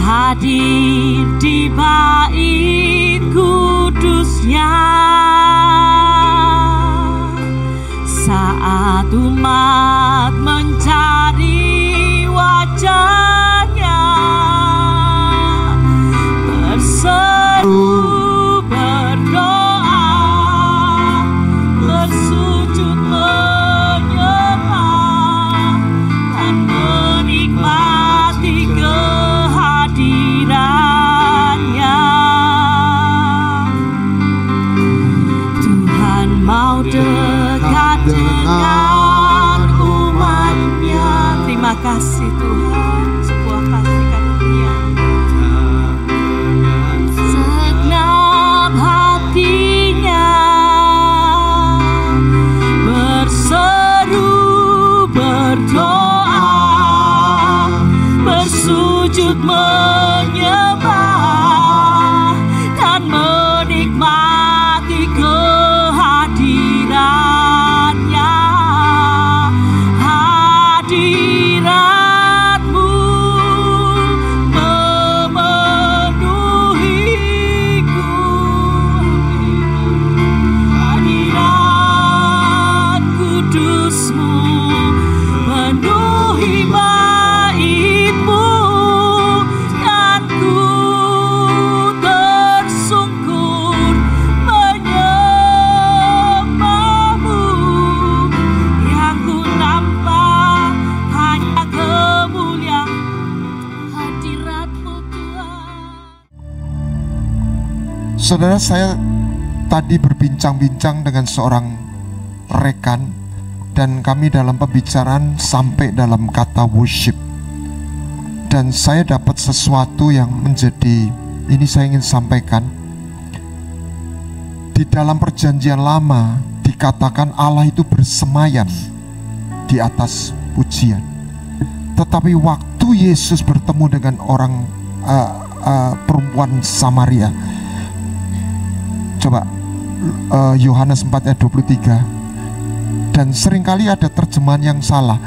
hadir di bait kudusnya. Saat umat mencari wajahnya, berseru berdoa, bersujud menyembah, dan menikmati kehadirannya. Tuhan mau dekat dengan umatnya. Terima kasih Tuhan, sebuah kasih karunia. Segenap hatinya berseru berdoa, bersujud menyembah, dan menikmati kehadirannya. Hadiratmu memenuhiku, hadirat kudusmu penuhi baitmu, dan ku tersungkur menyembahmu. Yang ku nampak hanya kemuliaan hadiratmu Tuhan. Saudara, saya tadi berbincang-bincang dengan seorang rekan, dan kami dalam pembicaraan sampai dalam kata worship. Dan saya dapat sesuatu yang menjadi, ini saya ingin sampaikan. Di dalam perjanjian lama dikatakan Allah itu bersemayam di atas pujian. Tetapi waktu Yesus bertemu dengan orang perempuan Samaria, coba Yohanes 4 ayat 23. Dan seringkali ada terjemahan yang salah,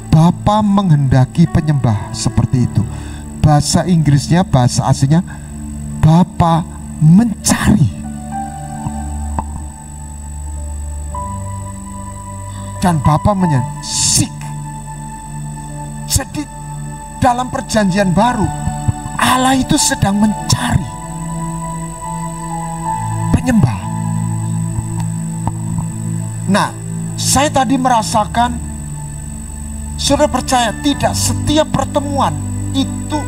Bapa menghendaki penyembah, seperti itu. Bahasa Inggrisnya, bahasa aslinya, Bapa mencari. Dan Bapa seek. Jadi dalam perjanjian baru, Allah itu sedang mencari penyembah. Nah, saya tadi merasakan, saudara percaya tidak setiap pertemuan itu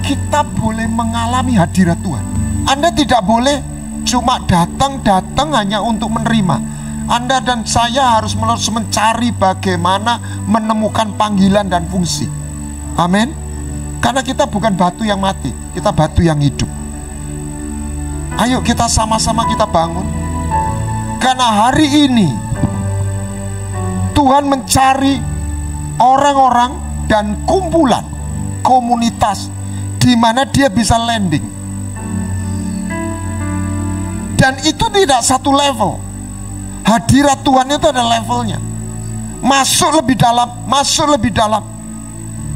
kita boleh mengalami hadirat Tuhan. Anda tidak boleh cuma datang hanya untuk menerima. Anda dan saya harus mencari bagaimana menemukan panggilan dan fungsi. Amin. Karena kita bukan batu yang mati, kita batu yang hidup. Ayo kita sama-sama kita bangun. Karena hari ini Tuhan mencari orang-orang dan kumpulan, komunitas di mana dia bisa landing. Dan itu tidak satu level. Hadirat Tuhan itu ada levelnya. Masuk lebih dalam.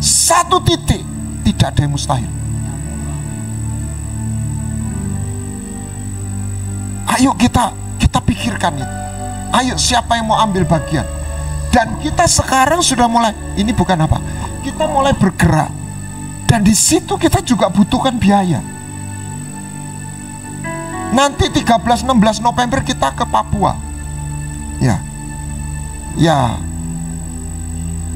Satu titik, tidak ada yang mustahil. Ayo kita pikirkan itu. Ayo siapa yang mau ambil bagian. Dan kita sekarang sudah mulai, ini bukan apa, kita mulai bergerak. Dan di situ kita juga butuhkan biaya. Nanti 13-16 November kita ke Papua. Ya.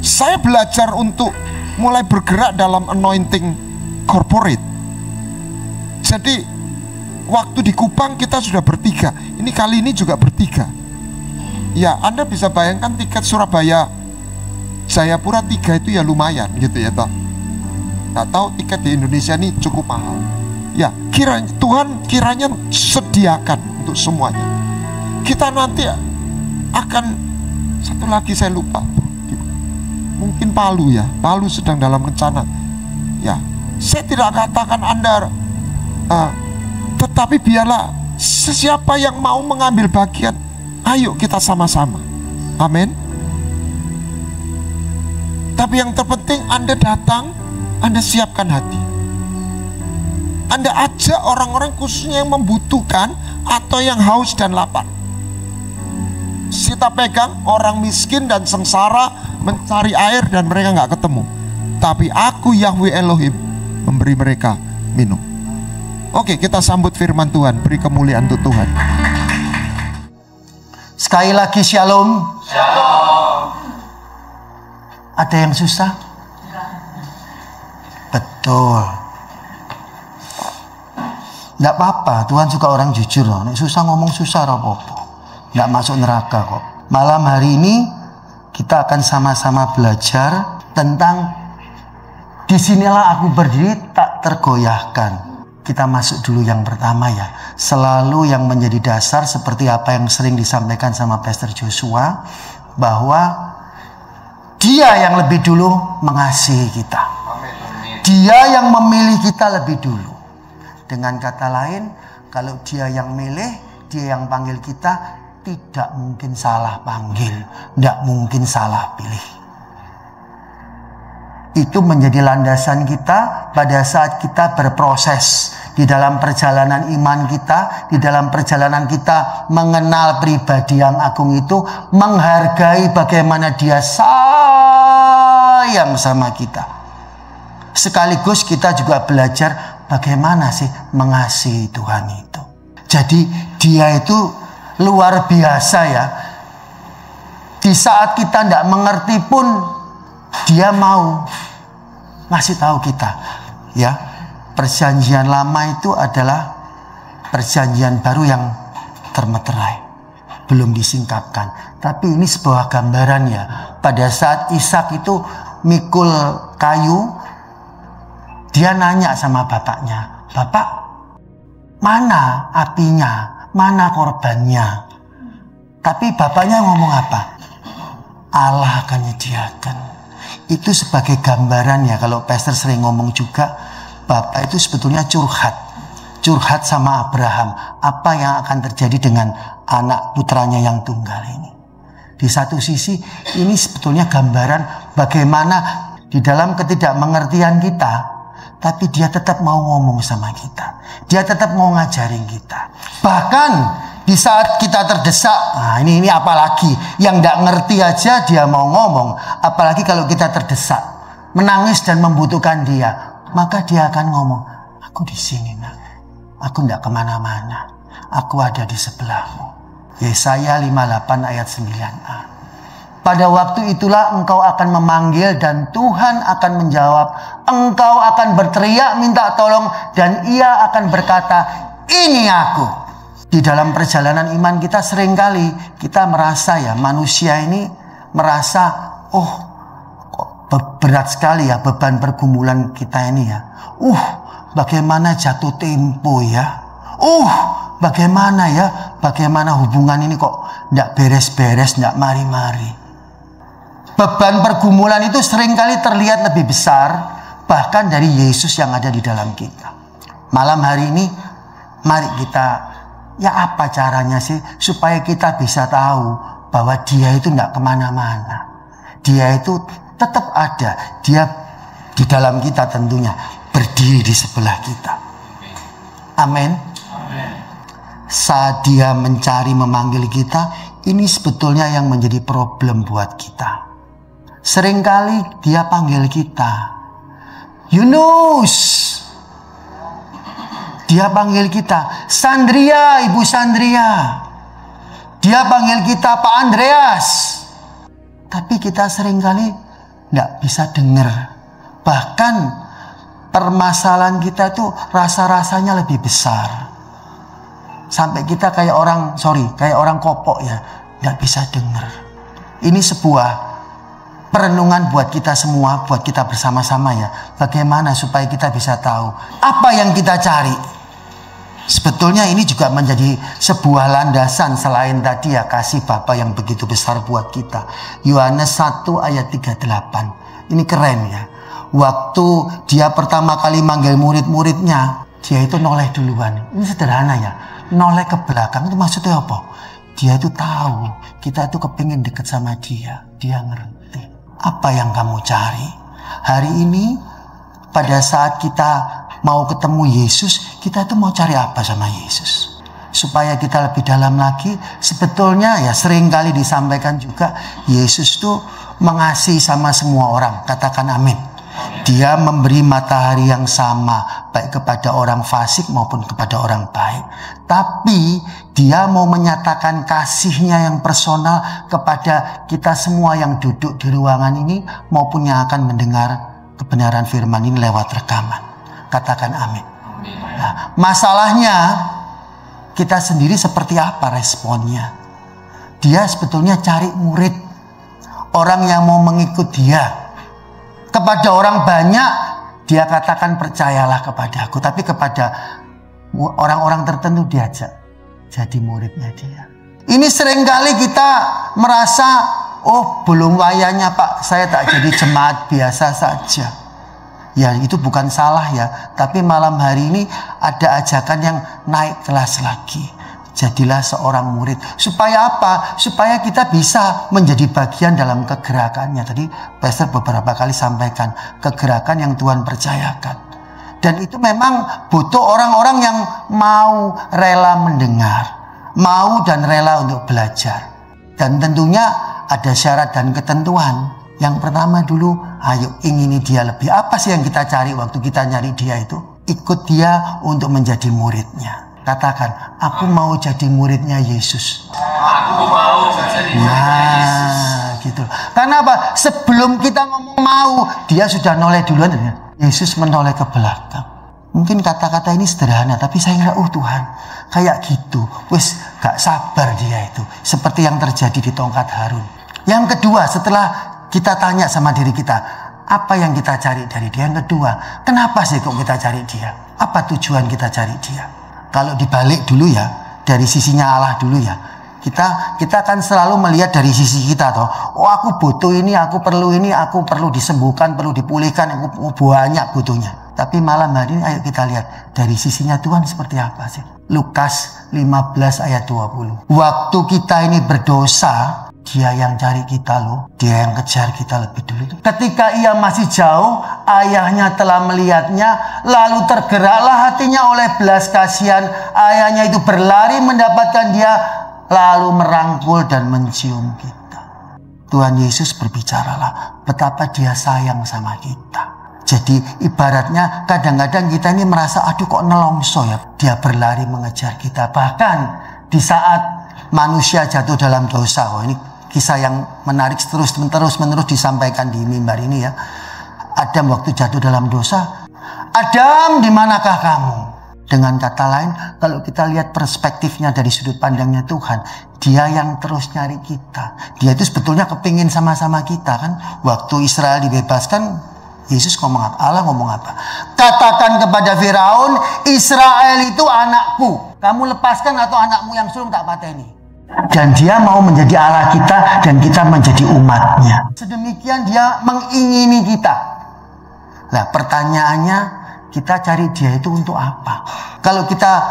Saya belajar untuk mulai bergerak dalam anointing corporate. Jadi waktu di Kupang kita sudah bertiga. Ini kali ini juga bertiga. Ya, Anda bisa bayangkan tiket Surabaya Jayapura 3 itu ya lumayan gitu ya toh. Nggak tahu tiket di Indonesia ini cukup mahal. Ya, Tuhan kiranya sediakan untuk semuanya. Kita nanti akan, satu lagi saya lupa, mungkin Palu ya, Palu sedang dalam rencana. Ya, saya tidak katakan Anda, tetapi biarlah sesiapa yang mau mengambil bagian, ayo kita sama-sama. Amin. Tapi yang terpenting Anda datang, Anda siapkan hati. Anda ajak orang-orang khususnya yang membutuhkan atau yang haus dan lapar. Kita pegang orang miskin dan sengsara mencari air dan mereka nggak ketemu. Tapi aku Yahweh Elohim memberi mereka minum. Oke, kita sambut firman Tuhan. Beri kemuliaan untuk Tuhan. Sekali lagi shalom. Shalom. Ada yang susah? Betul. Nggak apa-apa, Tuhan suka orang jujur loh. Nek susah ngomong susah apa-apa. Nggak masuk neraka kok. Malam hari ini kita akan sama-sama belajar tentang disinilah aku berdiri tak tergoyahkan. Kita masuk dulu yang pertama ya. Selalu yang menjadi dasar seperti apa yang sering disampaikan sama Pastor Joshua, bahwa Dia yang lebih dulu mengasihi kita. Dia yang memilih kita lebih dulu. Dengan kata lain, kalau Dia yang milih, Dia yang panggil kita, tidak mungkin salah panggil, tidak mungkin salah pilih. Itu menjadi landasan kita pada saat kita berproses di dalam perjalanan iman kita, di dalam perjalanan kita mengenal pribadi yang agung itu, menghargai bagaimana Dia sayang sama kita. Sekaligus kita juga belajar bagaimana sih mengasihi Tuhan itu. Jadi Dia itu luar biasa ya. Di saat kita tidak mengerti pun Dia mau ngasih tahu kita. Ya, perjanjian lama itu adalah perjanjian baru yang termeterai, belum disingkapkan. Tapi ini sebuah gambaran ya. Pada saat Ishak itu mikul kayu, dia nanya sama bapaknya, "Bapak, mana apinya? Mana korbannya?" Tapi bapaknya ngomong apa? Allah akan menyediakan. Itu sebagai gambaran ya. Kalau pastor sering ngomong juga, bapak itu sebetulnya curhat sama Abraham. Apa yang akan terjadi dengan anak putranya yang tunggal ini. Di satu sisi ini sebetulnya gambaran bagaimana di dalam ketidakmengertian kita, tapi Dia tetap mau ngomong sama kita. Dia tetap mau ngajarin kita. Bahkan di saat kita terdesak, nah ini apalagi yang gak ngerti aja Dia mau ngomong. Apalagi kalau kita terdesak, menangis dan membutuhkan Dia, maka Dia akan ngomong, "Aku di sini nak, aku gak kemana-mana, aku ada di sebelahmu." Yesaya 58 ayat 9a. Pada waktu itulah engkau akan memanggil dan Tuhan akan menjawab. Engkau akan berteriak minta tolong dan Ia akan berkata, "Ini aku." Di dalam perjalanan iman kita seringkali kita merasa ya, manusia ini merasa, oh kok berat sekali ya beban pergumulan kita ini ya. Bagaimana jatuh tempo ya. Bagaimana hubungan ini kok tidak beres-beres, tidak mari-mari. Beban pergumulan itu seringkali terlihat lebih besar bahkan dari Yesus yang ada di dalam kita. Malam hari ini mari kita, ya apa caranya sih supaya kita bisa tahu bahwa Dia itu tidak kemana-mana. Dia itu tetap ada. Dia di dalam kita tentunya, berdiri di sebelah kita. Amin. Saat Dia mencari memanggil kita, ini sebetulnya yang menjadi problem buat kita. Seringkali Dia panggil kita, Yunus. Dia panggil kita, Sandria, Ibu Sandria. Dia panggil kita, Pak Andreas. Tapi kita seringkali tidak bisa dengar. Bahkan permasalahan kita itu rasa-rasanya lebih besar. Sampai kita kayak orang kopok ya, tidak bisa dengar. Ini sebuah perenungan buat kita semua, buat kita bersama-sama ya. Bagaimana supaya kita bisa tahu apa yang kita cari. Sebetulnya ini juga menjadi sebuah landasan selain tadi ya kasih Bapa yang begitu besar buat kita. Yohanes 1 ayat 38. Ini keren ya. Waktu Dia pertama kali manggil murid-muridnya, Dia itu noleh duluan. Ini sederhana ya. Noleh ke belakang itu maksudnya apa? Dia itu tahu kita itu kepingin deket sama Dia. Dia ngerti. Apa yang kamu cari? Hari ini pada saat kita mau ketemu Yesus, kita itu mau cari apa sama Yesus? Supaya kita lebih dalam lagi, sebetulnya ya sering kali disampaikan juga, Yesus tuh mengasihi sama semua orang. Katakan amin. Dia memberi matahari yang sama, baik kepada orang fasik maupun kepada orang baik. Tapi dia mau menyatakan kasihnya yang personal kepada kita semua yang duduk di ruangan ini, maupun yang akan mendengar kebenaran firman ini lewat rekaman. Katakan amin. Nah, masalahnya kita sendiri seperti apa responnya? Dia sebetulnya cari murid, orang yang mau mengikut dia. Kepada orang banyak dia katakan percayalah kepada aku, tapi kepada orang-orang tertentu diajak jadi muridnya dia. Ini seringkali kita merasa, oh belum wayanya Pak, saya tak jadi jemaat biasa saja. Ya itu bukan salah ya, tapi malam hari ini ada ajakan yang naik kelas lagi. Jadilah seorang murid. Supaya apa? Supaya kita bisa menjadi bagian dalam kegerakannya. Tadi Pastor beberapa kali sampaikan kegerakan yang Tuhan percayakan. Dan itu memang butuh orang-orang yang mau rela mendengar, mau dan rela untuk belajar. Dan tentunya ada syarat dan ketentuan. Yang pertama dulu, ayo ingini dia lebih. Apa sih yang kita cari waktu kita nyari dia itu? Ikut dia untuk menjadi muridnya. Katakan, aku mau jadi muridnya Yesus. Aku mau jadi Nah, gitu. Karena apa? Sebelum kita ngomong mau, dia sudah noleh duluan. Yesus menoleh ke belakang. Mungkin kata-kata ini sederhana, tapi saya kira, oh Tuhan, kayak gitu. Wes, gak sabar dia itu. Seperti yang terjadi di tongkat Harun. Yang kedua, setelah kita tanya sama diri kita, apa yang kita cari dari dia? Yang kedua, kenapa sih kok kita cari dia? Apa tujuan kita cari dia? Kalau dibalik dulu ya, dari sisinya Allah dulu ya, kita kan selalu melihat dari sisi kita toh. Oh aku butuh ini, aku perlu disembuhkan, perlu dipulihkan, aku banyak butuhnya. Tapi malam hari ini ayo kita lihat dari sisinya Tuhan seperti apa sih. Lukas 15 ayat 20. Waktu kita ini berdosa, dia yang cari kita loh. Dia yang kejar kita lebih dulu. Ketika ia masih jauh, ayahnya telah melihatnya. Lalu tergeraklah hatinya oleh belas kasihan. Ayahnya itu berlari mendapatkan dia. Lalu merangkul dan mencium kita. Tuhan Yesus berbicaralah betapa dia sayang sama kita. Jadi ibaratnya kadang-kadang kita ini merasa aduh kok nelongso ya. Dia berlari mengejar kita. Bahkan di saat manusia jatuh dalam dosa. Oh ini kisah yang menarik terus-menerus disampaikan di mimbar ini ya. Adam waktu jatuh dalam dosa. Adam, di manakah kamu? Dengan kata lain, kalau kita lihat perspektifnya dari sudut pandangnya Tuhan, dia yang terus nyari kita. Dia itu sebetulnya kepingin sama-sama kita kan. Waktu Israel dibebaskan, Yesus ngomong apa? Allah ngomong apa? Katakan kepada Firaun, Israel itu anakku. Kamu lepaskan atau anakmu yang sulung tak pateni. Dan dia mau menjadi Allah kita dan kita menjadi umatnya. Sedemikian dia mengingini kita. Nah pertanyaannya, kita cari dia itu untuk apa? Kalau kita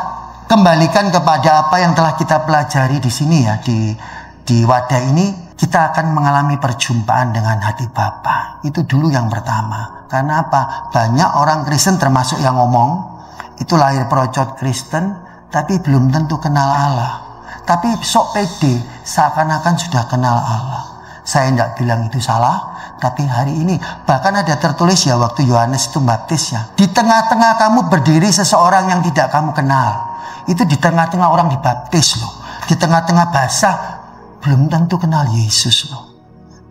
kembalikan kepada apa yang telah kita pelajari di sini ya, di wadah ini, kita akan mengalami perjumpaan dengan hati Bapa. Itu dulu yang pertama. Karena apa? Banyak orang Kristen termasuk yang ngomong, itu lahir perocot Kristen, tapi belum tentu kenal Allah. Tapi sok pede, seakan-akan sudah kenal Allah. Saya tidak bilang itu salah, tapi hari ini bahkan ada tertulis ya waktu Yohanes itu baptis ya. Di tengah-tengah kamu berdiri seseorang yang tidak kamu kenal. Itu di tengah-tengah orang dibaptis loh. Di tengah-tengah basah, belum tentu kenal Yesus loh.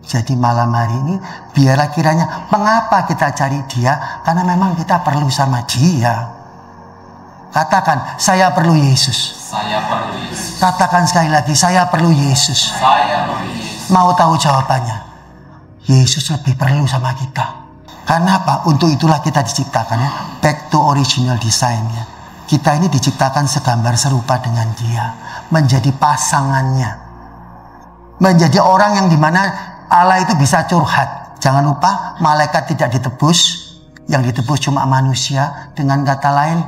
Jadi malam hari ini biarlah kiranya mengapa kita cari dia? Karena memang kita perlu sama dia. Katakan, saya perlu Yesus. Saya perlu Yesus. Katakan sekali lagi, saya perlu Yesus. Saya perlu Yesus. Mau tahu jawabannya? Yesus lebih perlu sama kita. Karena apa? Untuk itulah kita diciptakan ya. Back to original design ya. Kita ini diciptakan segambar serupa dengan dia. Menjadi pasangannya. Menjadi orang yang dimana Allah itu bisa curhat. Jangan lupa, malaikat tidak ditebus. Yang ditebus cuma manusia. Dengan kata lain,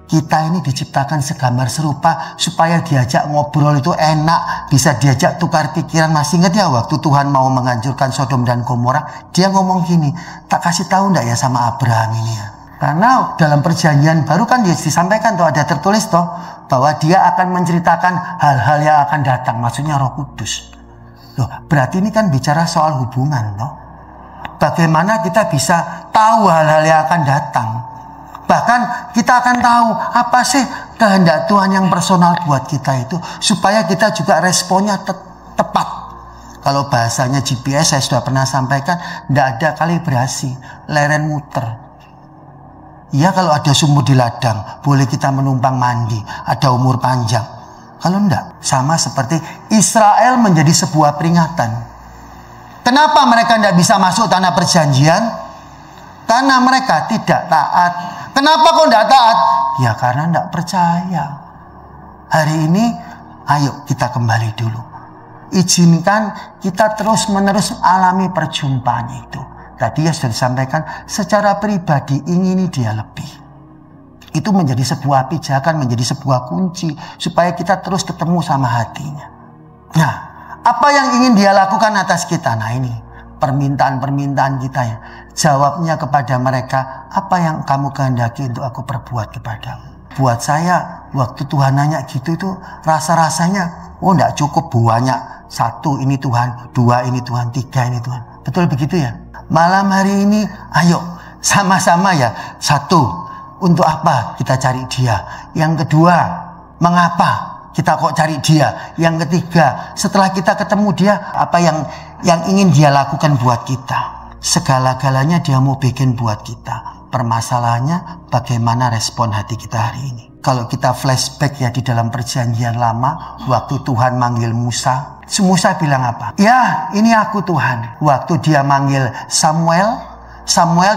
kita ini diciptakan segambar serupa supaya diajak ngobrol itu enak, bisa diajak tukar pikiran. Masih ingat ya waktu Tuhan mau menghancurkan Sodom dan Gomora, dia ngomong gini, tak kasih tahu ndak ya sama Abraham ini ya. Karena dalam perjanjian baru kan disampaikan tuh, ada tertulis toh bahwa dia akan menceritakan hal-hal yang akan datang, maksudnya Roh Kudus. Loh, berarti ini kan bicara soal hubungan toh. Bagaimana kita bisa tahu hal-hal yang akan datang? Bahkan kita akan tahu apa sih kehendak Tuhan yang personal buat kita itu, supaya kita juga responnya tepat. Kalau bahasanya GPS saya sudah pernah sampaikan, tidak ada kalibrasi, leren muter. Ya kalau ada sumur di ladang, boleh kita menumpang mandi, ada umur panjang. Kalau enggak, sama seperti Israel menjadi sebuah peringatan. Kenapa mereka tidak bisa masuk tanah perjanjian? Karena mereka tidak taat. Kenapa kok tidak taat? Ya karena tidak percaya. Hari ini, ayo kita kembali dulu. Izinkan kita terus-menerus alami perjumpaan itu. Tadi ya sudah disampaikan, secara pribadi ingini dia lebih. Itu menjadi sebuah pijakan, menjadi sebuah kunci supaya kita terus ketemu sama hatinya. Nah, apa yang ingin dia lakukan atas kita? Nah ini permintaan-permintaan kita ya. Jawabnya kepada mereka, apa yang kamu kehendaki untuk aku perbuat kepadamu? Buat saya, waktu Tuhan nanya gitu itu rasa-rasanya, oh enggak cukup banyak. 1 ini Tuhan, 2 ini Tuhan, 3 ini Tuhan. Betul begitu ya? Malam hari ini, ayo sama-sama ya. 1, untuk apa kita cari dia? Yang kedua, mengapa kita kok cari dia? Yang ketiga, setelah kita ketemu dia, apa yang ingin dia lakukan buat kita? Segala-galanya dia mau bikin buat kita. Permasalahannya bagaimana respon hati kita hari ini. Kalau kita flashback ya di dalam perjanjian lama, waktu Tuhan manggil Musa, Musa bilang apa? Ya, ini aku Tuhan. Waktu dia manggil Samuel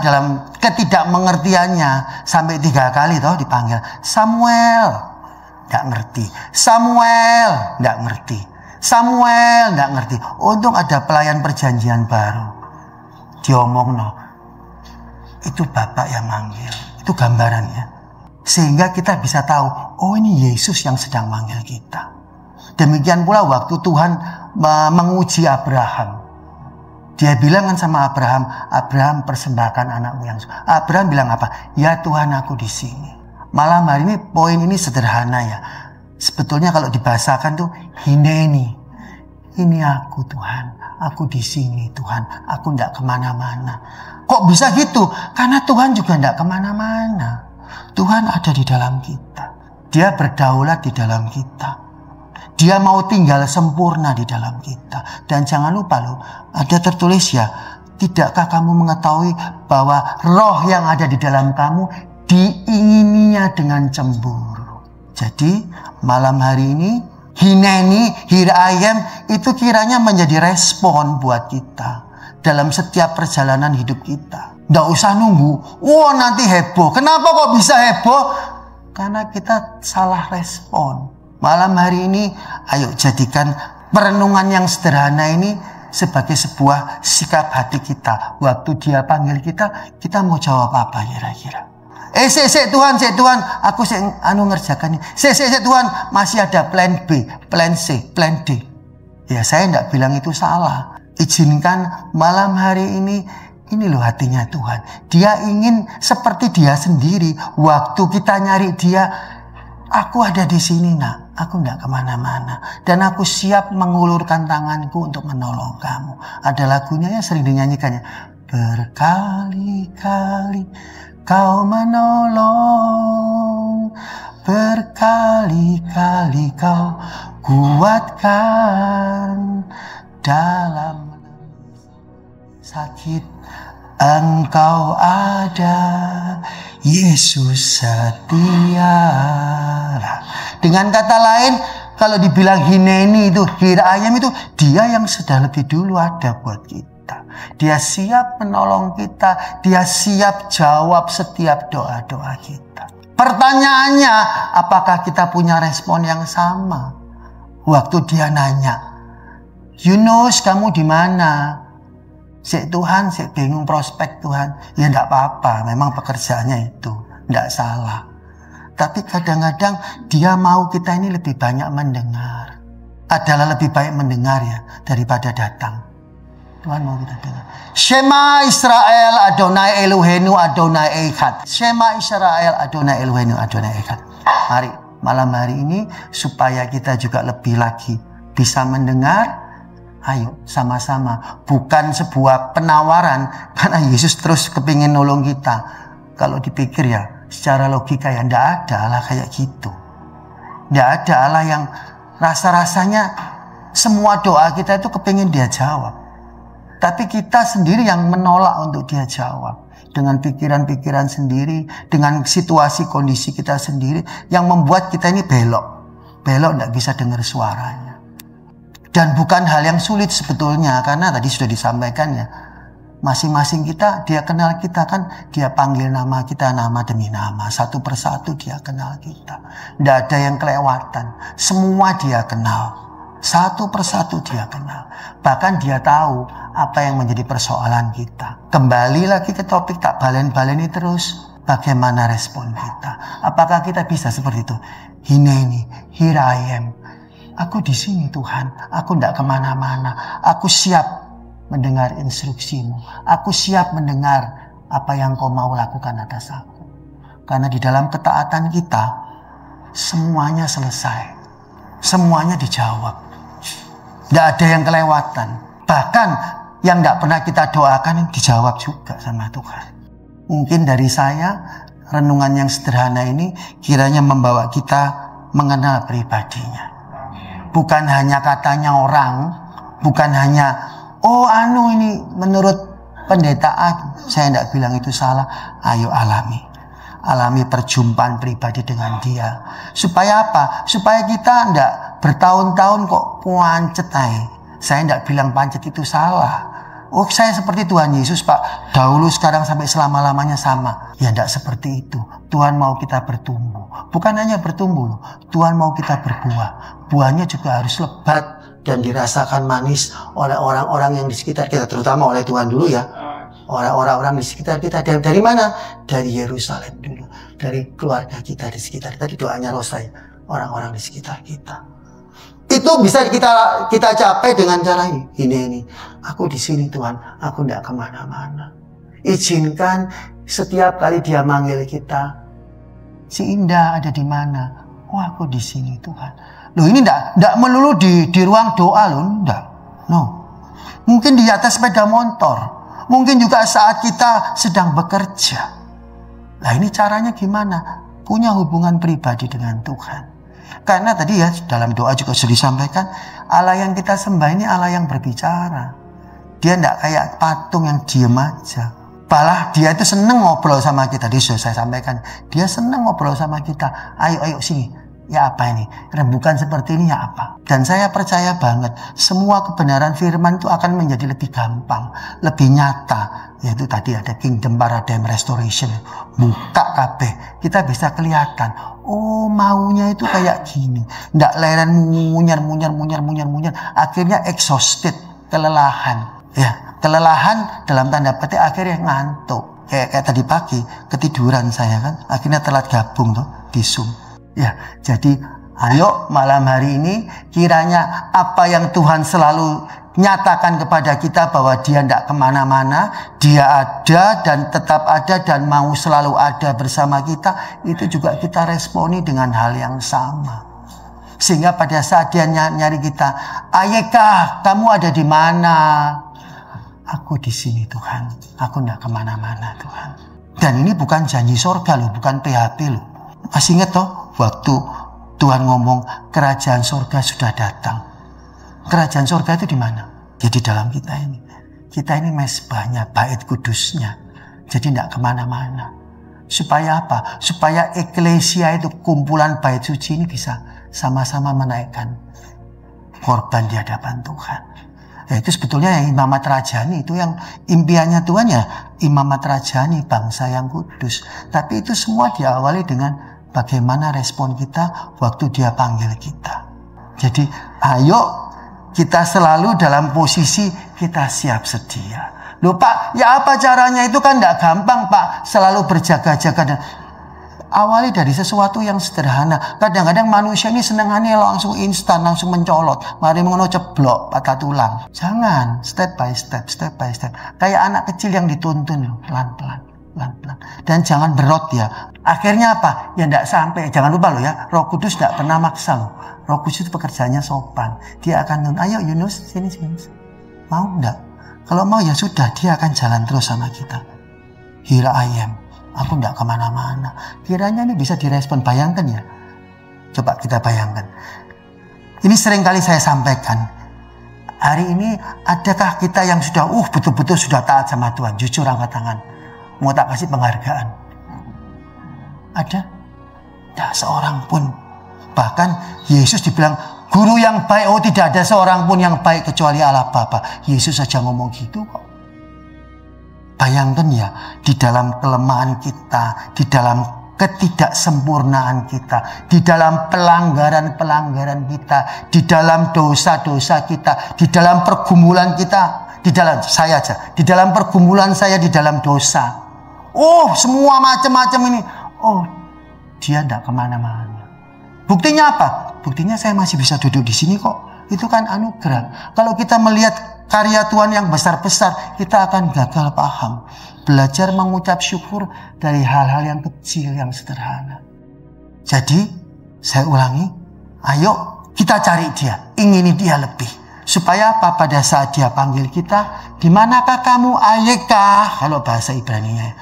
dalam ketidakmengertiannya sampai 3 kali toh dipanggil Samuel, nggak ngerti. Samuel, nggak ngerti. Samuel, nggak ngerti. Untung ada pelayan perjanjian baru. Diomong no, itu Bapak yang manggil. Itu gambarannya. Sehingga kita bisa tahu, oh ini Yesus yang sedang manggil kita. Demikian pula waktu Tuhan menguji Abraham. Dia bilang kan sama Abraham, Abraham persembahkan anakmu yang suka. Abraham bilang apa? Ya Tuhan, aku di sini. Malam hari ini poin ini sederhana ya. Sebetulnya kalau dibahasakan tuh hineni. Ini aku Tuhan, aku di sini Tuhan, aku tidak kemana-mana. Kok bisa gitu? Karena Tuhan juga tidak kemana-mana. Tuhan ada di dalam kita. Dia berdaulat di dalam kita. Dia mau tinggal sempurna di dalam kita. Dan jangan lupa loh, ada tertulis ya, tidakkah kamu mengetahui bahwa roh yang ada di dalam kamu diingininya dengan cemburu. Jadi malam hari ini, hineni, here I am, itu kiranya menjadi respon buat kita dalam setiap perjalanan hidup kita. Nggak usah nunggu, nanti heboh. Kenapa kok bisa heboh? Karena kita salah respon. Malam hari ini, ayo jadikan perenungan yang sederhana ini sebagai sebuah sikap hati kita. Waktu dia panggil kita, kita mau jawab apa kira-kira? Tuhan, aku ngerjakan ini. Tuhan, masih ada plan B, plan C, plan D. Ya saya tidak bilang itu salah. Izinkan malam hari ini loh hatinya Tuhan. Dia ingin seperti dia sendiri. Waktu kita nyari dia, aku ada di sini nak. Aku tidak kemana-mana. Dan aku siap mengulurkan tanganku untuk menolong kamu. Ada lagunya yang sering dinyanyikannya. Berkali-kali kau menolong, berkali-kali kau kuatkan dalam sakit. Engkau ada, Yesus setia. Dengan kata lain, kalau dibilang hineni itu, here I am itu, dia yang sudah lebih dulu ada buat kita. Dia siap menolong kita, dia siap jawab setiap doa-doa kita. Pertanyaannya, apakah kita punya respon yang sama? Waktu dia nanya, Yunus kamu di mana? Tuhan, saya bingung prospek Tuhan. Ya enggak apa-apa, memang pekerjaannya itu. Enggak salah. Tapi kadang-kadang dia mau kita ini lebih banyak mendengar. Adalah lebih baik mendengar ya, daripada datang. Tuhan mau kita dengar. Shema Israel Adonai Eloheinu Adonai Echad. Shema Israel Adonai Eloheinu Adonai Echad. Mari malam hari ini supaya kita juga lebih lagi bisa mendengar. Ayo sama-sama. Bukan sebuah penawaran karena Yesus terus kepingin nolong kita. Kalau dipikir ya secara logika ya tidak ada Allah kayak gitu. Tidak ada Allah yang rasa-rasanya semua doa kita itu kepingin dia jawab. Tapi kita sendiri yang menolak untuk dia jawab. Dengan pikiran-pikiran sendiri, dengan situasi kondisi kita sendiri yang membuat kita ini belok. Belok tidak bisa dengar suaranya. Dan bukan hal yang sulit sebetulnya, karena tadi sudah disampaikan ya. Masing-masing kita, dia kenal kita kan, dia panggil nama kita nama demi nama. Satu persatu dia kenal kita. Tidak ada yang kelewatan. Semua dia kenal. Satu persatu dia kenal. Bahkan dia tahu apa yang menjadi persoalan kita. Kembali lagi ke topik, tak balen-baleni terus. Bagaimana respon kita? Apakah kita bisa seperti itu? Hineni, here I am. Aku di sini Tuhan. Aku tidak kemana-mana. Aku siap mendengar instruksimu. Aku siap mendengar apa yang kau mau lakukan atas aku. Karena di dalam ketaatan kita, semuanya selesai. Semuanya dijawab. Tidak ada yang kelewatan. Bahkan yang tidak pernah kita doakan dijawab juga sama Tuhan. Mungkin dari saya, renungan yang sederhana ini kiranya membawa kita mengenal pribadinya. Bukan hanya katanya orang, bukan hanya, oh ini menurut pendeta saya tidak bilang itu salah. Ayo alami. Alami perjumpaan pribadi dengan dia. Supaya apa? Supaya kita tidak bertahun-tahun kok pancet aja. Saya tidak bilang pancet itu salah. Oh saya seperti Tuhan Yesus Pak. Dahulu sekarang sampai selama-lamanya sama. Ya tidak seperti itu. Tuhan mau kita bertumbuh. Bukan hanya bertumbuh. Tuhan mau kita berbuah. Buahnya juga harus lebat dan dirasakan manis oleh orang-orang yang di sekitar kita. Terutama oleh Tuhan dulu ya. Orang-orang di sekitar kita. Dari mana? Dari Yerusalem dulu. Dari keluarga kita di sekitar. Tadi doanya Rosa ya. Orang-orang di sekitar kita. Itu bisa kita capai dengan cara ini. Aku di sini Tuhan. Aku tidak kemana-mana. Izinkan setiap kali dia manggil kita. Si Indah ada di mana? Oh aku di sini Tuhan. Loh ini tidak melulu di ruang doa loh. Tidak. No. Mungkin di atas sepeda motor. Mungkin juga saat kita sedang bekerja. Nah ini caranya gimana? Punya hubungan pribadi dengan Tuhan. Karena tadi ya dalam doa juga sudah disampaikan. Allah yang kita sembah ini Allah yang berbicara. Dia tidak kayak patung yang diem aja. Malah dia itu seneng ngobrol sama kita. Tadi sudah saya sampaikan. Dia seneng ngobrol sama kita. Ayo sini. Ya apa ini? Rembukan seperti ini ya apa? Dan saya percaya banget semua kebenaran firman itu akan menjadi lebih gampang, lebih nyata. Yaitu tadi ada Kingdom Paradigm Restoration. Buka kabeh, kita bisa kelihatan. Oh maunya itu kayak gini. Nggak leren munyer. Akhirnya exhausted, kelelahan. Ya, kelelahan dalam tanda petik akhirnya ngantuk. Kayak tadi pagi ketiduran saya kan. Akhirnya telat gabung tuh di Zoom. Ya, jadi ayo malam hari ini kiranya apa yang Tuhan selalu nyatakan kepada kita bahwa dia tidak kemana-mana, dia ada dan tetap ada dan mau selalu ada bersama kita, itu juga kita responi dengan hal yang sama. Sehingga pada saat dia nyari kita, Ayeka, kamu ada di mana? Aku di sini Tuhan, aku tidak kemana-mana Tuhan. Dan ini bukan janji surga loh, bukan PHP loh. Masih ingat toh? Waktu Tuhan ngomong kerajaan surga sudah datang. Kerajaan surga itu di mana? Ya di dalam kita ini. Kita ini mesbahnya, bait kudusnya. Jadi tidak kemana-mana. Supaya apa? Supaya eklesia itu kumpulan bait suci ini bisa sama-sama menaikkan korban di hadapan Tuhan. Ya, itu sebetulnya yang imamat rajani. Itu yang impiannya Tuhan ya. Imamat rajani, bangsa yang kudus. Tapi itu semua diawali dengan bagaimana respon kita waktu dia panggil kita. Jadi ayo kita selalu dalam posisi kita siap sedia. Loh Pak, ya apa caranya? Itu kan tidak gampang Pak. Selalu berjaga-jaga. Awali dari sesuatu yang sederhana. Kadang-kadang manusia ini senengannya langsung instan, langsung mencolot. Mari mengono ceblok, patah tulang. Jangan, step by step, step by step. Kayak anak kecil yang dituntun, pelan-pelan, pelan-pelan. Dan jangan berot ya. Akhirnya apa? Ya enggak sampai. Jangan lupa loh ya, Roh Kudus enggak pernah maksa loh. Roh Kudus itu pekerjaannya sopan. Dia akan nuntun, ayo Yunus, sini. Mau enggak? Kalau mau ya sudah, dia akan jalan terus sama kita. Here I am. Aku enggak kemana-mana. Kiranya ini bisa direspon. Bayangkan ya. Coba kita bayangkan. Ini sering kali saya sampaikan. Hari ini adakah kita yang sudah betul-betul sudah taat sama Tuhan? Jujur angkat tangan. Mau tak kasih penghargaan? Ada? Tidak seorang pun. Bahkan Yesus dibilang guru yang baik. Oh, tidak ada seorang pun yang baik kecuali Allah Bapa. Yesus saja ngomong gitu kok. Bayangkan ya, di dalam kelemahan kita, di dalam ketidaksempurnaan kita, di dalam pelanggaran-pelanggaran kita, di dalam dosa-dosa kita, di dalam pergumulan kita, di dalam pergumulan saya di dalam dosa. Semua macam-macam ini. Dia tidak kemana-mana. Buktinya apa? Buktinya saya masih bisa duduk di sini kok. Itu kan anugerah. Kalau kita melihat karya Tuhan yang besar-besar, kita akan gagal paham. Belajar mengucap syukur dari hal-hal yang kecil, yang sederhana. Jadi, saya ulangi, ayo kita cari dia, ingini dia lebih. Supaya apa? Pada saat dia panggil kita, di manakah kamu, ayeka? Kalau bahasa Ibraninya,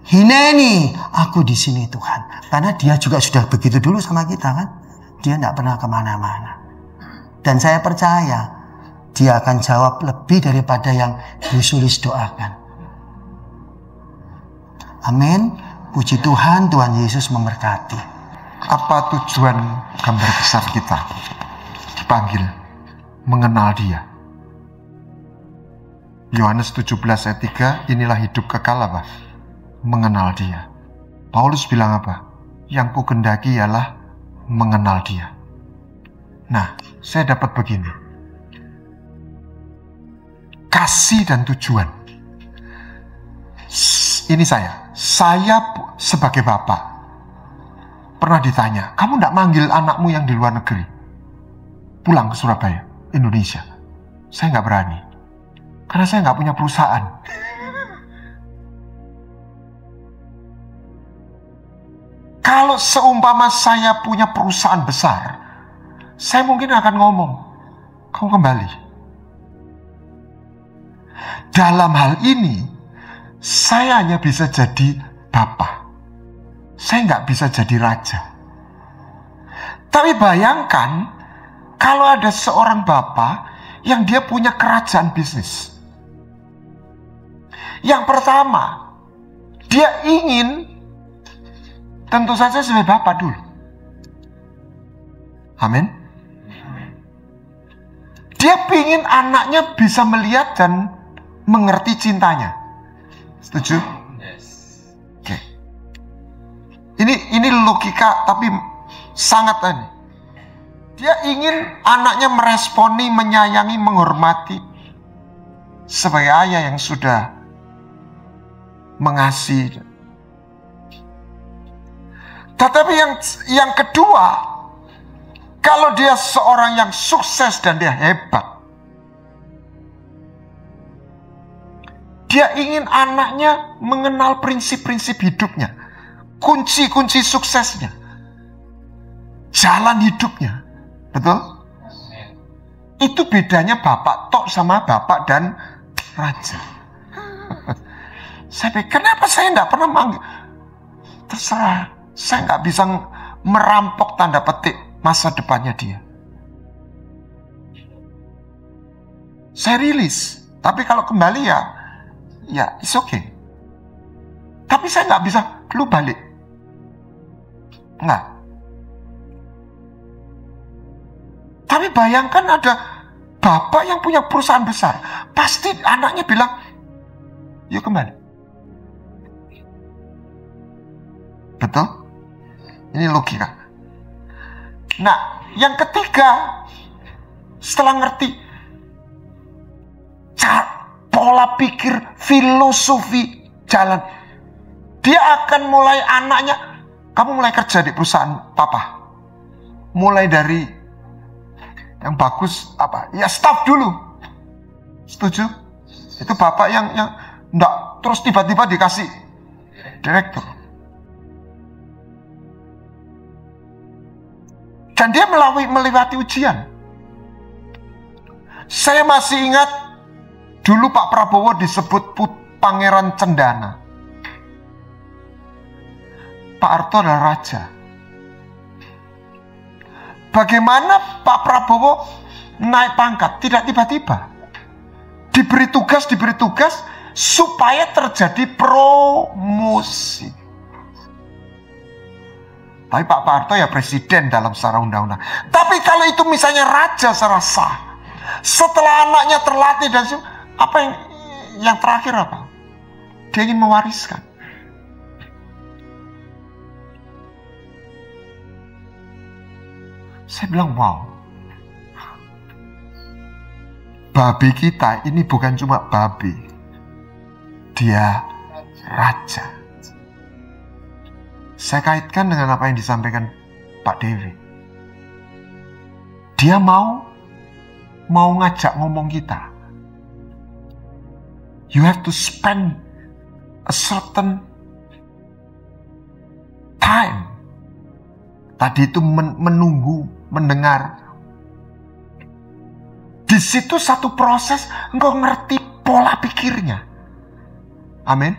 hineni, aku di sini Tuhan. Karena dia juga sudah begitu dulu sama kita kan. Dia tidak pernah kemana-mana. Dan saya percaya, dia akan jawab lebih daripada yang disulis doakan. Amin. Puji Tuhan, Tuhan Yesus memberkati. Apa tujuan gambar besar kita dipanggil mengenal dia? Yohanes 17 ayat 3, inilah hidup kekal apa? Mengenal dia. Paulus bilang apa? Yang ku kehendaki ialah mengenal dia. Nah, saya dapat begini. Kasih dan tujuan. Ini saya sebagai bapak pernah ditanya, kamu tidak manggil anakmu yang di luar negeri pulang ke Surabaya, Indonesia? Saya nggak berani, karena saya nggak punya perusahaan. Kalau seumpama saya punya perusahaan besar, saya mungkin akan ngomong, kamu kembali. Dalam hal ini, saya hanya bisa jadi bapak. Saya nggak bisa jadi raja. Tapi bayangkan, kalau ada seorang bapak yang dia punya kerajaan bisnis. Yang pertama, dia ingin, tentu saja sebagai bapak dulu. Amin. Dia ingin anaknya bisa melihat dan mengerti cintanya. Setuju? Yes. Oke. Ini logika tapi sangat aneh. Dia ingin anaknya meresponi, menyayangi, menghormati sebagai ayah yang sudah mengasihi. Tetapi yang kedua, kalau dia seorang yang sukses dan dia hebat, dia ingin anaknya mengenal prinsip-prinsip hidupnya, kunci-kunci suksesnya, jalan hidupnya. Betul? Itu bedanya bapak tok sama bapak dan raja. Saya pikir, kenapa saya tidak pernah manggil? Terserah, saya nggak bisa merampok tanda petik masa depannya dia. Saya rilis, tapi kalau kembali ya it's okay. Tapi saya nggak bisa, lu balik. Nggak. Tapi bayangkan ada bapak yang punya perusahaan besar. Pasti anaknya bilang, yuk kembali. Betul? Ini logika. Nah, yang ketiga, setelah ngerti pola pikir, filosofi jalan, dia akan mulai anaknya Kamu mulai kerja di perusahaan papa. Mulai dari yang bagus apa? Ya staff dulu. Setuju? Itu bapak yang enggak terus tiba-tiba dikasih direktur. Dan dia melewati ujian. Saya masih ingat dulu Pak Prabowo disebut Pangeran Cendana. Pak Harto adalah raja. Bagaimana Pak Prabowo naik pangkat? Tidak tiba-tiba. Diberi tugas supaya terjadi promosi. Tapi Pak Harto ya presiden dalam secara undang-undang. Tapi kalau itu misalnya raja secara sah, setelah anaknya terlatih dan apa yang terakhir apa? Dia ingin mewariskan. Saya bilang, wow. Babi kita ini bukan cuma babi. Dia raja. Saya kaitkan dengan apa yang disampaikan Pak Dewi. Dia mau ngajak ngomong kita. You have to spend a certain time. Tadi itu menunggu, mendengar. Di situ satu proses, engkau ngerti pola pikirnya. Amin.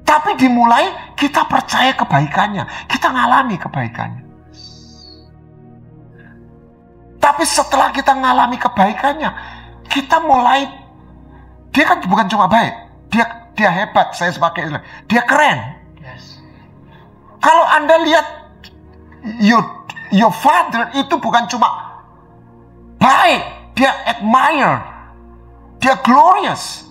Tapi dimulai kita percaya kebaikannya, kita ngalami kebaikannya. Tapi setelah kita ngalami kebaikannya, kita mulai, dia kan bukan cuma baik, dia hebat, saya sebagai istilah, dia keren. Kalau Anda lihat your father itu bukan cuma baik, dia admire, dia glorious.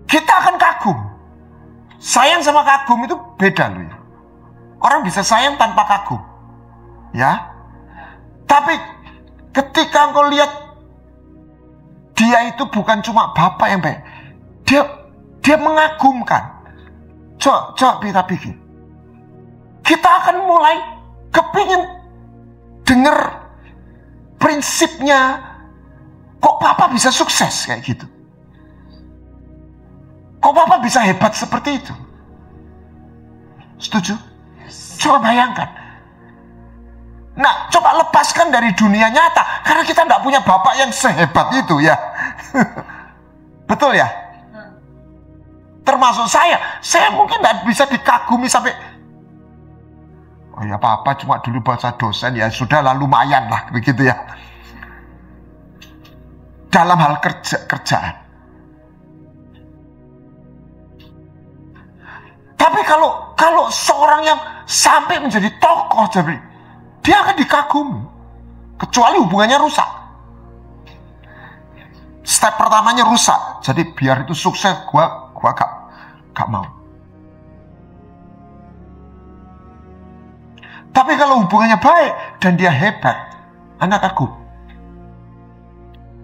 Kita akan kagum. Sayang sama kagum itu beda loh ya. Orang bisa sayang tanpa kagum. Ya. Tapi ketika engkau lihat dia itu bukan cuma bapak yang baik. Dia mengagumkan. Coba kita pikir. Kita akan mulai kepingin dengar prinsipnya. Kok papa bisa sukses kayak gitu? Kok papa bisa hebat seperti itu? Setuju? Coba bayangkan. Nah, coba lepaskan dari dunia nyata. Karena kita tidak punya bapak yang sehebat itu ya. Betul ya? Termasuk saya. Saya mungkin tidak bisa dikagumi sampai, oh ya papa cuma dulu bahasa dosen ya sudah lah lumayan lah begitu ya. Dalam hal kerjaan. Tapi kalau seorang yang sampai menjadi tokoh, dia akan dikagumi. Kecuali hubungannya rusak. Step pertamanya rusak. Jadi biar itu sukses, gua gak mau. Tapi kalau hubungannya baik dan dia hebat, Anda kagum.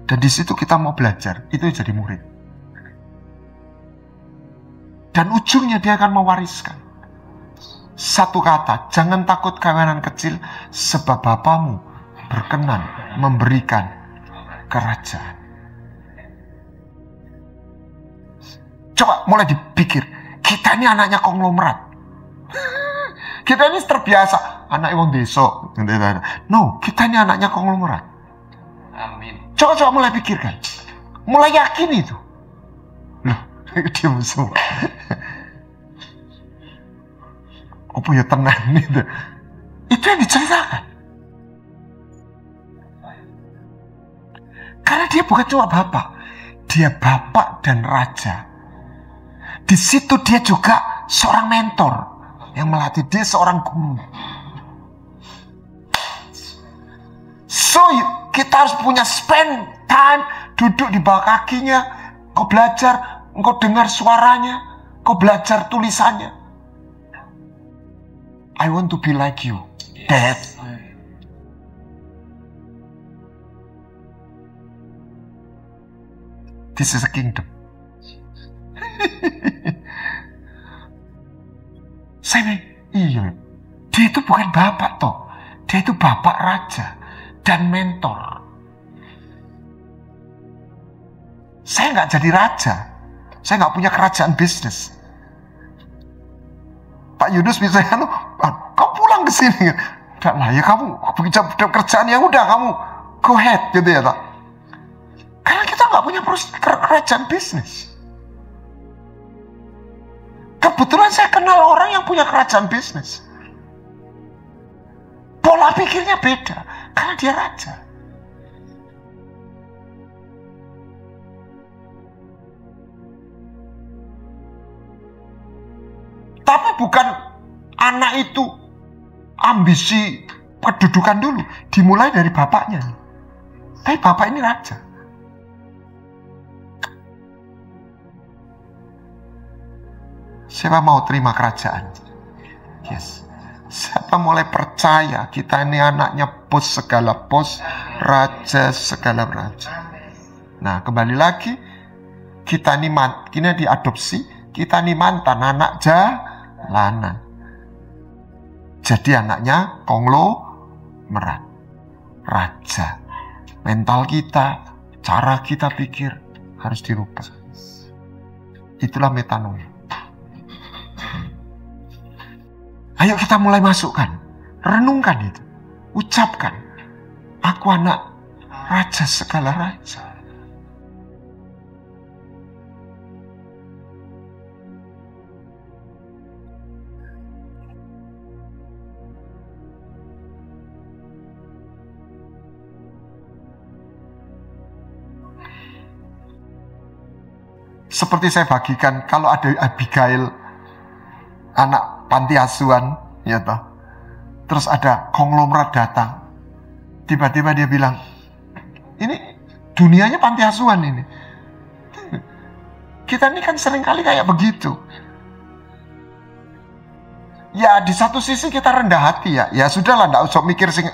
Dan di situ kita mau belajar, itu jadi murid. Dan ujungnya dia akan mewariskan. Satu kata, jangan takut kawanan kecil, sebab Bapamu berkenan memberikan kerajaan. Coba mulai dipikir, kita ini anaknya konglomerat. Kita ini terbiasa, anak wong desa. No, kita ini anaknya konglomerat. Amin. Coba mulai pikirkan. Mulai yakin itu. Loh, diam semua. Apa ya tenang itu? Itu yang diceritakan. Karena dia bukan cuma bapak, dia bapak dan raja. Di situ dia juga seorang mentor yang melatih dia, seorang guru. So kita harus punya spend time, duduk di bawah kakinya, kau belajar, engkau dengar suaranya, kau belajar tulisannya. I want to be like you, Dad. This is a kingdom. Saya bilang, iya, dia itu bukan bapak toh. Dia itu bapak raja dan mentor. Saya nggak jadi raja. Saya nggak punya kerajaan bisnis. Pak Yunus misalnya, kamu pulang ke sini. Udah lah ya, kamu punya kerjaan yang udah kamu go ahead gitu ya tak. Karena kita nggak punya kerajaan bisnis. Kebetulan saya kenal orang yang punya kerajaan bisnis. Pola pikirnya beda karena dia raja. Tapi bukan anak itu ambisi kedudukan dulu, dimulai dari bapaknya. Tapi bapak ini raja. Siapa mau terima kerajaan? Yes. Siapa mulai percaya kita ini anaknya bos segala bos, raja segala raja. Nah, kembali lagi, kita ini diadopsi, kita ini mantan anak jalanan. Jadi anaknya konglomerat, raja. Mental kita, cara kita pikir harus dirubah. Itulah metanoia. Ayo kita mulai masukkan, renungkan itu, ucapkan, aku anak raja segala raja. Seperti saya bagikan, kalau ada Abigail, anak panti asuhan, ya toh. Terus ada konglomerat datang. Tiba-tiba dia bilang, ini dunianya panti asuhan ini. Kita ini kan seringkali kayak begitu. Ya di satu sisi kita rendah hati ya. Ya sudahlah, enggak usah mikir sing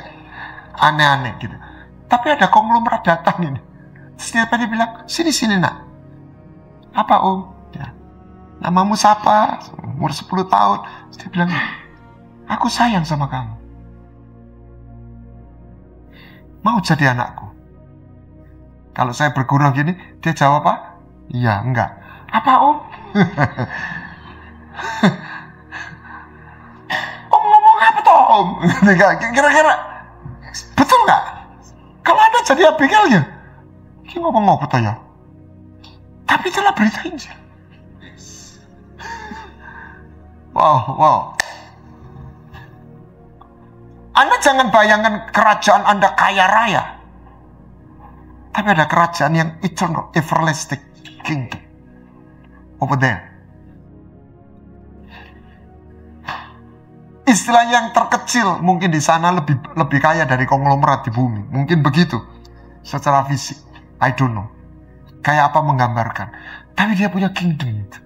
aneh-aneh gitu. Tapi ada konglomerat datang ini. Terus dia bilang, sini nak. Apa om? Ya. Namamu siapa? Umur 10 tahun. Terus dia bilang, aku sayang sama kamu. Mau jadi anakku? Kalau saya bergurau gini, dia jawab apa? Iya, enggak. Apa om? Om ngomong apa toh om? Kira-kira betul nggak? Kalau Anda jadi Abigailnya, dia ngomong apa toh ya? Tapi itulah berita Injil. Wow. Anda jangan bayangkan kerajaan Anda kaya raya. Tapi ada kerajaan yang eternal, everlasting kingdom. Over there. Istilah yang terkecil mungkin di sana lebih kaya dari konglomerat di bumi. Mungkin begitu. Secara fisik. I don't know. Kayak apa menggambarkan. Tapi dia punya kingdom itu.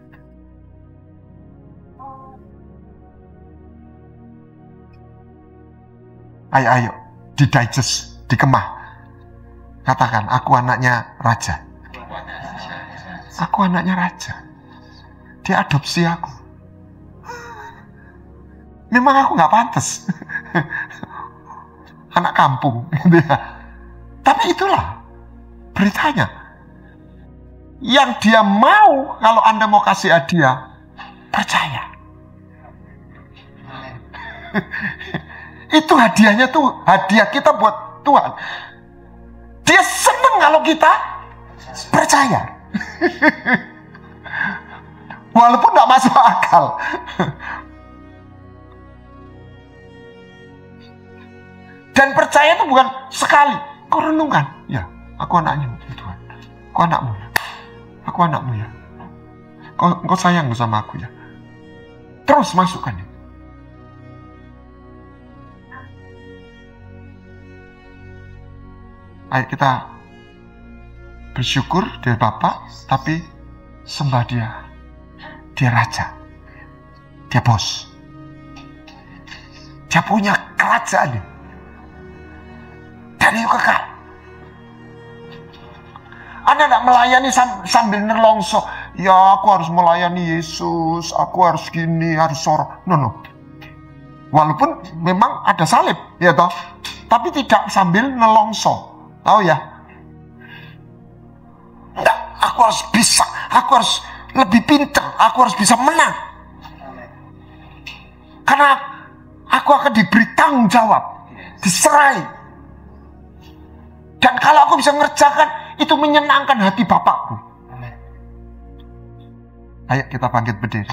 Ayo, di-digest, dikemah. Katakan, aku anaknya raja. Aku anaknya raja. Dia adopsi aku. Memang aku gak pantas. Anak kampung. Tapi itulah beritanya. Yang dia mau, kalau Anda mau kasih hadiah, percaya. Itu hadiahnya tuh, hadiah kita buat Tuhan. Dia seneng kalau kita percaya. Walaupun gak masuk akal. Dan percaya itu bukan sekali. Kau renungkan, ya, aku anaknya Tuhan. Aku anakmu ya. Aku anakmu ya. Kau sayang sama aku ya. Terus masukkan ya. Ayo kita bersyukur dia Bapak, tapi sembah dia. Dia raja. Dia bos. Dia punya kerajaan. Dan itu kekal. Anda tidak melayani sambil nerlongso. Ya, aku harus melayani Yesus, aku harus gini, harus sorot. No. Walaupun memang ada salib, ya toh, tapi tidak sambil nelongso. Tahu ya? Enggak, aku harus bisa, aku harus lebih pintar, aku harus bisa menang. Karena aku akan diberi tanggung jawab, diserai. Dan kalau aku bisa mengerjakan, itu menyenangkan hati Bapakku. Ayo kita bangkit berdiri.